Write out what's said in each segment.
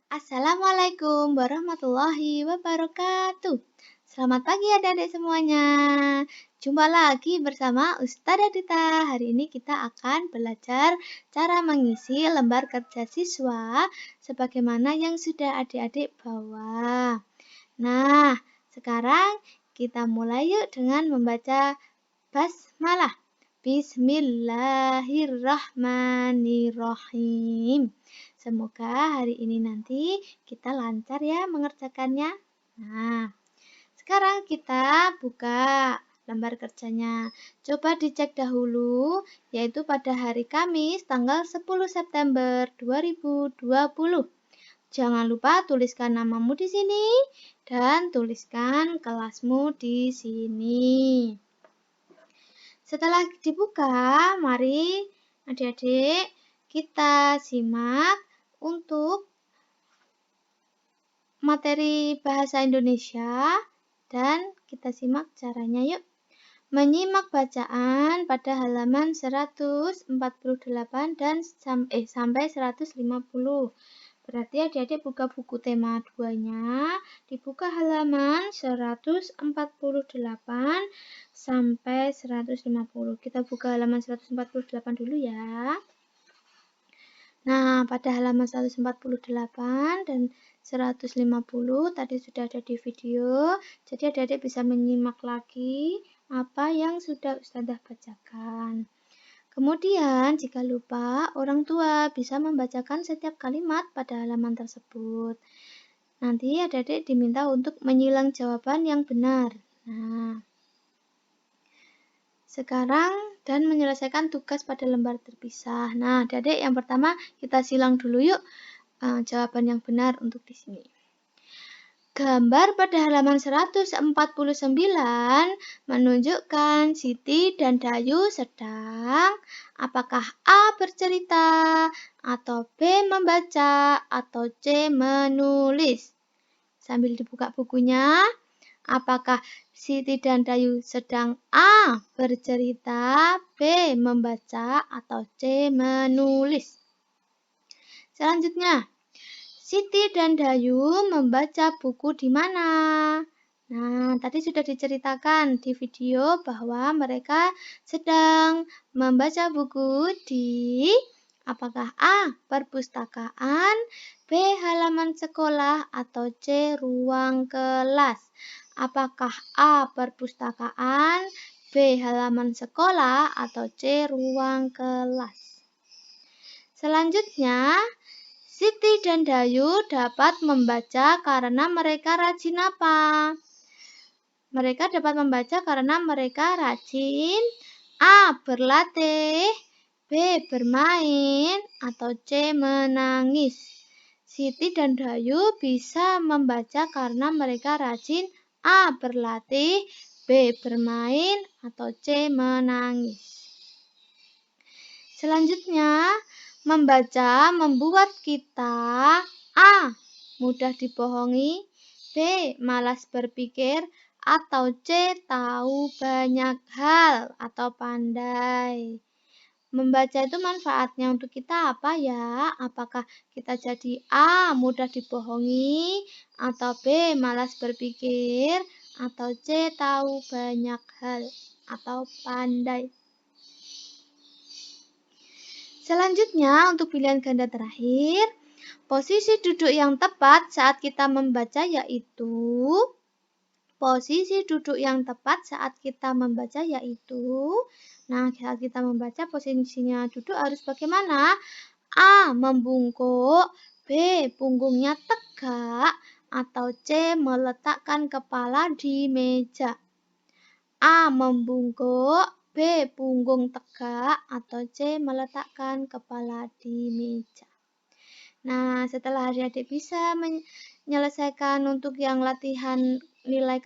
Assalamualaikum warahmatullahi wabarakatuh. Selamat pagi adik-adik semuanya. Jumpa lagi bersama Ustazah Dita. Hari ini kita akan belajar cara mengisi lembar kerja siswa sebagaimana yang sudah adik-adik bawa. Nah, sekarang kita mulai yuk dengan membaca basmalah. Bismillahirrahmanirrahim. Semoga hari ini nanti kita lancar ya mengerjakannya. Nah, sekarang kita buka lembar kerjanya. Coba dicek dahulu, yaitu pada hari Kamis tanggal 10 September 2020. Jangan lupa tuliskan namamu di sini dan tuliskan kelasmu di sini. Setelah dibuka, mari adik-adik kita simak untuk materi bahasa Indonesia dan kita simak caranya yuk. Menyimak bacaan pada halaman 148 dan sampai 150. Berarti adik-adik buka buku tema 2-nya, dibuka halaman 148 sampai 150. Kita buka halaman 148 dulu ya. Nah, pada halaman 148 dan 150 tadi sudah ada di video. Jadi adik-adik bisa menyimak lagi apa yang sudah Ustazah bacakan. Kemudian, jika lupa, orang tua bisa membacakan setiap kalimat pada halaman tersebut. Nanti adik-adik diminta untuk menyilang jawaban yang benar. Nah, sekarang dan menyelesaikan tugas pada lembar terpisah. Nah, adik-adik yang pertama kita silang dulu yuk jawaban yang benar untuk di sini. Gambar pada halaman 149 menunjukkan Siti dan Dayu sedang apakah A bercerita, atau B membaca, atau C menulis. Sambil dibuka bukunya, apakah Siti dan Dayu sedang A bercerita, B membaca, atau C menulis. Selanjutnya, Siti dan Dayu membaca buku di mana? Nah, tadi sudah diceritakan di video bahwa mereka sedang membaca buku di apakah A. perpustakaan, B. halaman sekolah, atau C. ruang kelas. Apakah A. perpustakaan, B. halaman sekolah, atau C. ruang kelas. Selanjutnya, Siti dan Dayu dapat membaca karena mereka rajin apa? Mereka dapat membaca karena mereka rajin A. berlatih, B. bermain, atau C. menangis. Siti dan Dayu bisa membaca karena mereka rajin A. berlatih, B. bermain, atau C. menangis. Selanjutnya, membaca membuat kita A. mudah dibohongi, B. malas berpikir, atau C. tahu banyak hal atau pandai. Membaca itu manfaatnya untuk kita apa ya? Apakah kita jadi A. mudah dibohongi, atau B. malas berpikir, atau C. tahu banyak hal atau pandai. Selanjutnya, untuk pilihan ganda terakhir, posisi duduk yang tepat saat kita membaca yaitu nah, saat kita membaca posisinya duduk harus bagaimana? A. membungkuk, B. punggungnya tegak, atau C. meletakkan kepala di meja. A. membungkuk, B. punggung tegak, atau C. meletakkan kepala di meja. Nah, setelah adik-adik bisa menyelesaikan untuk yang latihan nilai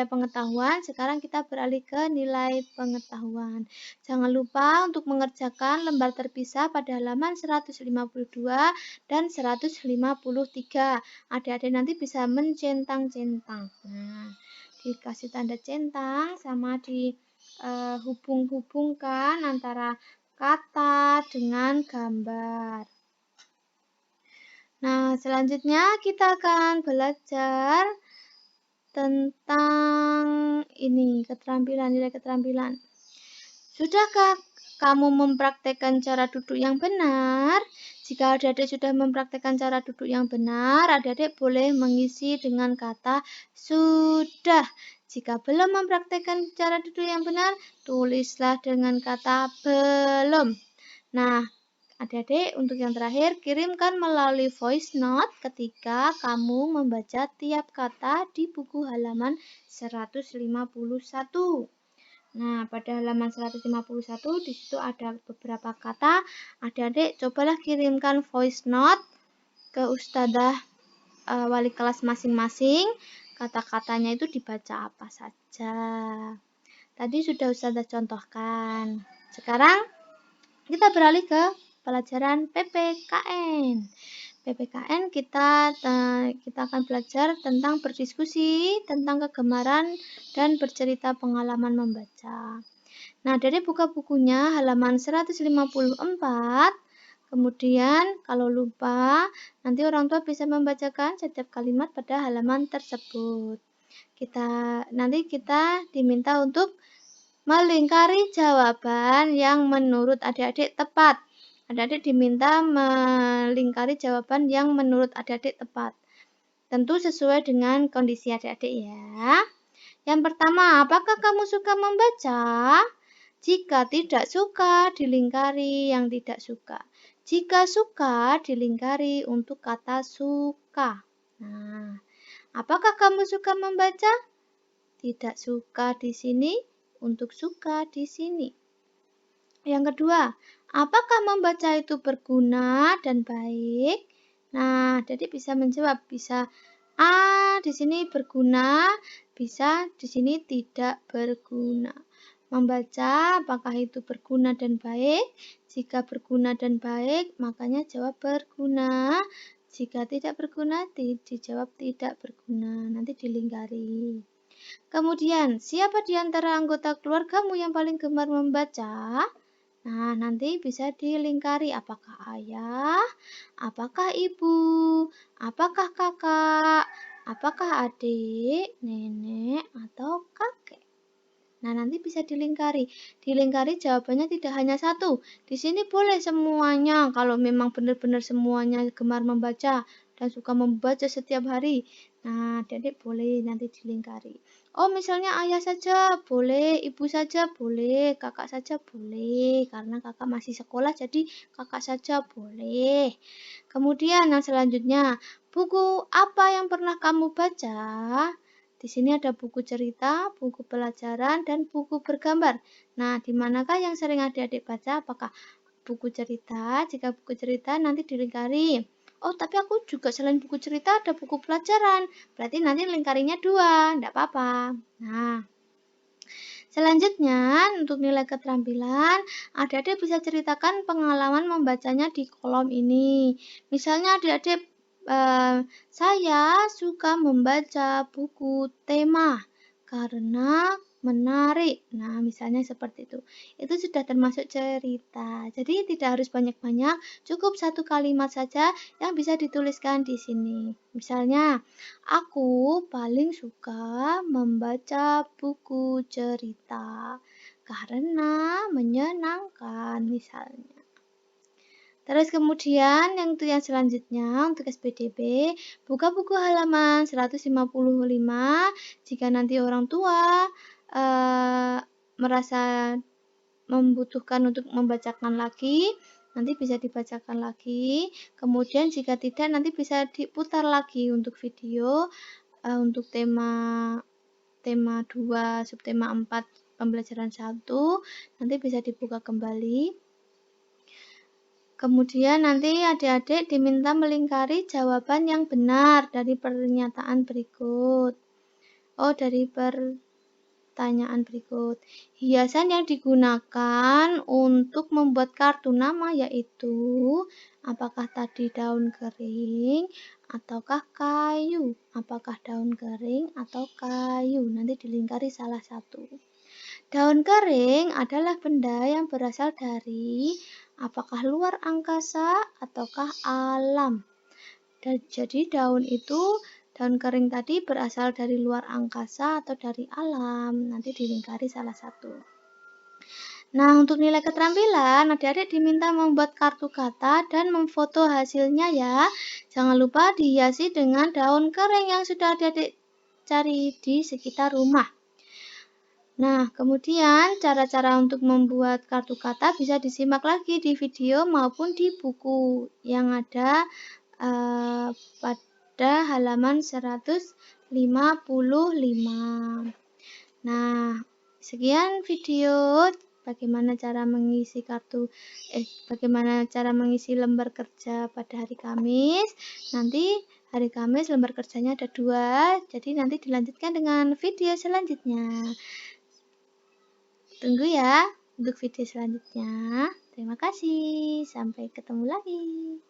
pengetahuan, sekarang kita beralih ke nilai pengetahuan. Jangan lupa untuk mengerjakan lembar terpisah pada halaman 152 dan 153. Adik-adik nanti bisa mencentang-centang. Nah, dikasih tanda centang sama dihubung-hubungkan antara kata dengan gambar. Nah, selanjutnya kita akan belajar tentang nilai keterampilan. Sudahkah kamu mempraktekkan cara duduk yang benar? Jika adik-adik sudah mempraktekkan cara duduk yang benar, adik-adik boleh mengisi dengan kata sudah. Jika belum mempraktekkan cara duduk yang benar, tulislah dengan kata belum. Nah, adik-adik, untuk yang terakhir, kirimkan melalui voice note ketika kamu membaca tiap kata di buku halaman 151. Nah, pada halaman 151 di situ ada beberapa kata. Adik-adik, cobalah kirimkan voice note ke ustadzah wali kelas masing-masing. Kata-katanya itu dibaca apa saja. Tadi sudah ustadzah contohkan. Sekarang kita beralih ke pelajaran PPKN. PPKN kita akan belajar tentang berdiskusi, tentang kegemaran, dan bercerita pengalaman membaca. Nah, dari buka bukunya halaman 154. Kemudian kalau lupa, nanti orang tua bisa membacakan setiap kalimat pada halaman tersebut. Nanti kita diminta untuk melingkari jawaban yang menurut adik-adik tepat. Adik-adik diminta melingkari jawaban yang menurut adik-adik tepat. Tentu sesuai dengan kondisi adik-adik ya. Yang pertama, apakah kamu suka membaca? Jika tidak suka, dilingkari yang tidak suka. Jika suka, dilingkari untuk kata suka. Nah, apakah kamu suka membaca? Tidak suka di sini, untuk suka di sini. Yang kedua, apakah membaca itu berguna dan baik? Nah, jadi bisa menjawab, bisa A di sini berguna, bisa di sini tidak berguna. Membaca apakah itu berguna dan baik? Jika berguna dan baik, makanya jawab berguna. Jika tidak berguna, dijawab tidak berguna. Nanti dilingkari. Kemudian, siapa di antara anggota keluargamu yang paling gemar membaca? Nah, nanti bisa dilingkari apakah ayah, apakah ibu, apakah kakak, apakah adik, nenek, atau kakek. Nah, nanti bisa dilingkari. Dilingkari jawabannya tidak hanya satu. Di sini boleh semuanya kalau memang benar-benar semuanya gemar membaca dan suka membaca setiap hari. Nah, adik boleh nanti dilingkari. Oh, misalnya ayah saja boleh, ibu saja boleh, kakak saja boleh. Karena kakak masih sekolah, jadi kakak saja boleh. Kemudian yang selanjutnya, buku apa yang pernah kamu baca? Di sini ada buku cerita, buku pelajaran, dan buku bergambar. Nah, di manakah yang sering adik-adik baca? Apakah buku cerita? Jika buku cerita nanti dilingkari. Oh, tapi aku juga selain buku cerita ada buku pelajaran. Berarti nanti lingkarinya 2, enggak apa-apa. Nah, selanjutnya untuk nilai keterampilan, adik-adik bisa ceritakan pengalaman membacanya di kolom ini. Misalnya adik-adik, saya suka membaca buku tema karena menarik. Nah, misalnya seperti itu. Itu sudah termasuk cerita. Jadi tidak harus banyak-banyak, cukup satu kalimat saja yang bisa dituliskan di sini. Misalnya, aku paling suka membaca buku cerita karena menyenangkan misalnya. Terus kemudian yang selanjutnya untuk SPDB, buka buku halaman 155. Jika nanti orang tua merasa membutuhkan untuk membacakan lagi, nanti bisa dibacakan lagi. Kemudian jika tidak, nanti bisa diputar lagi untuk video untuk tema 2, subtema 4, pembelajaran 1, nanti bisa dibuka kembali. Kemudian nanti adik-adik diminta melingkari jawaban yang benar dari pernyataan berikut. Dari pertanyaan berikut. Hiasan yang digunakan untuk membuat kartu nama yaitu apakah tadi daun kering ataukah kayu? Apakah daun kering atau kayu? Nanti dilingkari salah satu. Daun kering adalah benda yang berasal dari apakah luar angkasa ataukah alam. Jadi daun kering tadi berasal dari luar angkasa atau dari alam. Nanti dilingkari salah satu. Nah, untuk nilai keterampilan, adik-adik diminta membuat kartu kata dan memfoto hasilnya ya. Jangan lupa dihiasi dengan daun kering yang sudah adik-adik cari di sekitar rumah. Nah, kemudian cara-cara untuk membuat kartu kata bisa disimak lagi di video maupun di buku yang ada pada halaman 155. Nah, sekian video bagaimana cara mengisi lembar kerja pada hari Kamis. Nanti hari Kamis lembar kerjanya ada 2, jadi nanti dilanjutkan dengan video selanjutnya. Tunggu ya untuk video selanjutnya. Terima kasih. Sampai ketemu lagi.